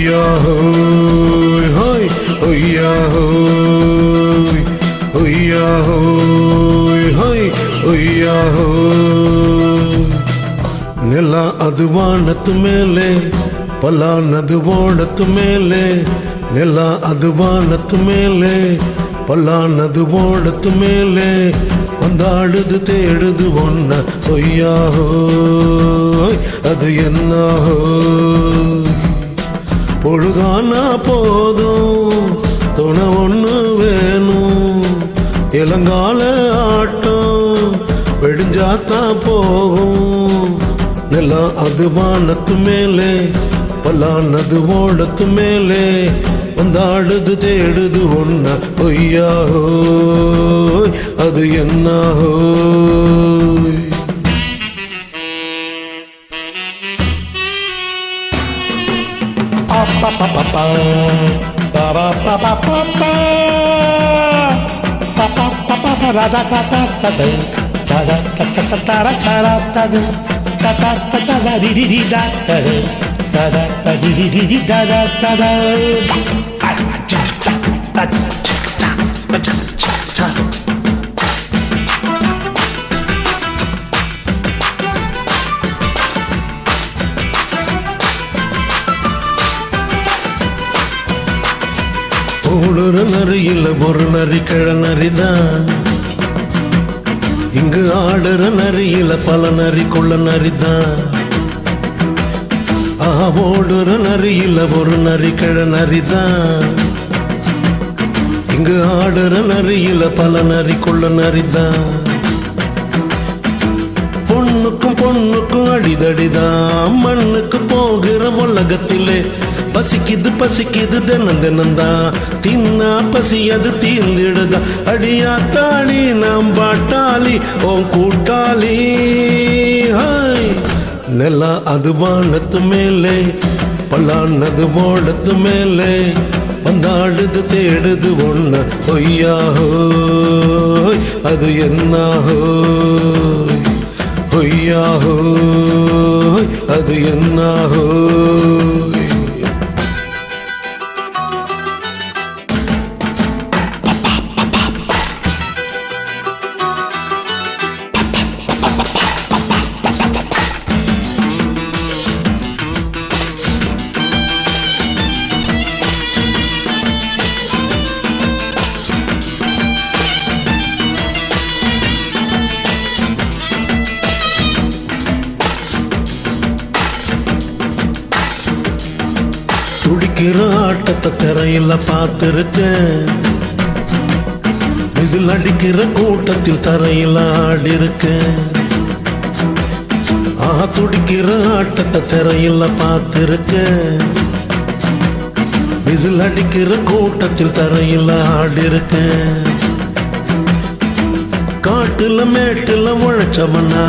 ஒய்யா ஹோய் ஹோய் ஒய்யா ஹோய் ஒய்யா ஹோய் ஹோய் ஒய்யா ஹோய் ನೆಲ ಅದು ವಾನತ್ತು ಮೇಲೆ ಪಲಾನದು ಓಡತ್ತು ಮೇಲೆ ನೆಲ ಅದು ವಾನತ್ತು ಮೇಲೆ ಪಲಾನದು ಓಡತ್ತು ಮೇಲೆ வந்தாடுது தேடுது ஒன்ன ஒய்யா ஹோய் அது என்ன ஹோய் பொழுதானா போதும் துணை ஒன்று வேணும் இளங்கால ஆட்டம் வெடிஞ்சாத்தான் போகும் நிலம் அது வானத்து மேலே பலானது ஓடத்து மேலே வந்தாடுது தேடுது ஒன்ன ஒய்யா ஹோய் அது என்ன ஹோய் ஓடுற நரியில் ஒரு நரி கிழநரிதான் இங்கு ஆடுற நரியில பல நரிக்குள்ள நரிதான் ஓடுற நரியில ஒரு நரி கிழநரிதான் இங்கு ஆடுற நரியில பல நரிக்குள்ள நரிதான் பொண்ணுக்கும் பொண்ணுக்கும் அடிதடிதான் மண்ணுக்கு போகிற உலகத்திலே பசிக்குது பசிக்குது தினம் தினம்தான் தின்னா பசி அது தீர்ந்திடுதா அடியா தாளி நாம் பாட்டாளி ஓம் கூட்டாளி ஹாய் ನೆಲ ಅದು ವಾನತ್ತು ಮೇಲೆ ಪಲಾನದು ಓಡತ್ತು ಮೇಲೆ வந்தாடுது தேடுது ஒன்ன ஒய்யா ஹோய் அது என்ன ஹோய் ஒய்யா ஹோய் அது என்ன ஹோய் துடிக்கிற ஆட்டத்தை திரையில பார்த்திருக்கேன் விசில் அடிக்கிற கூட்டத்தில் தரையில் ஆடி இருக்கேன் துடிக்கிற ஆட்டத்தை திரையில பார்த்திருக்கேன் விசில் அடிக்கிற கூட்டத்தில் தரையில் ஆடி இருக்கேன் காட்டுல மேட்டுல உழைச்சவனா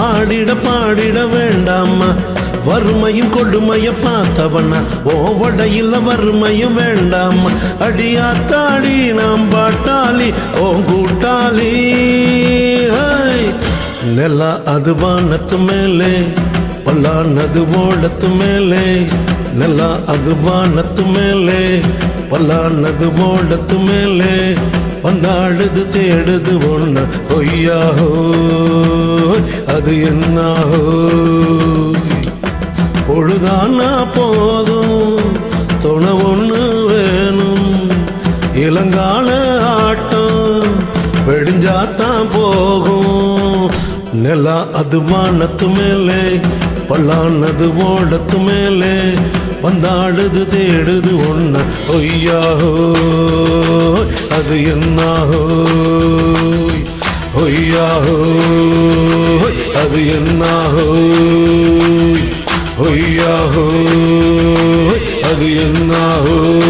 ஆடிட பாடிட வேண்டாமா வறுமையும் கொடுமைய பார்த்தவனா ஓவடையில் வறுமையும் வேண்டாம் அடியா தாடி நாம் பாட்டாளி ஓ கூட்டாளி ನೆಲ ಅದು ವಾನತ್ತು ಮೇಲೆ ಪಲಾನದು ಓಡತ್ತು ಮೇಲೆ ನೆಲ ಅದು ವಾನತ್ತು ಮೇಲೆ ಪಲಾನದು ಓಡತ್ತು ಮೇಲೆ வந்தாடுது தேடுது ஒன்ன ஒய்யா ஹோய் அது என்ன ஹோய் பொழுதானா போதும் துணை ஒன்று வேணும் இளங்கால ஆட்டம் வெடிஞ்சாத்தான் போகும் ನೆಲ ಅದು ವಾನತ್ತು ಮೇಲೆ ಪಲಾನದು ಓಡತ್ತು ಮೇಲೆ வந்தாடுது தேடுது ஒன்ன ஒய்யா ஹோய் அது என்ன ஹோய் ஒய்யா ஹோய் அது என்ன ஹோய் ஒய்யா ஹோய் அது என்ன ஹோய்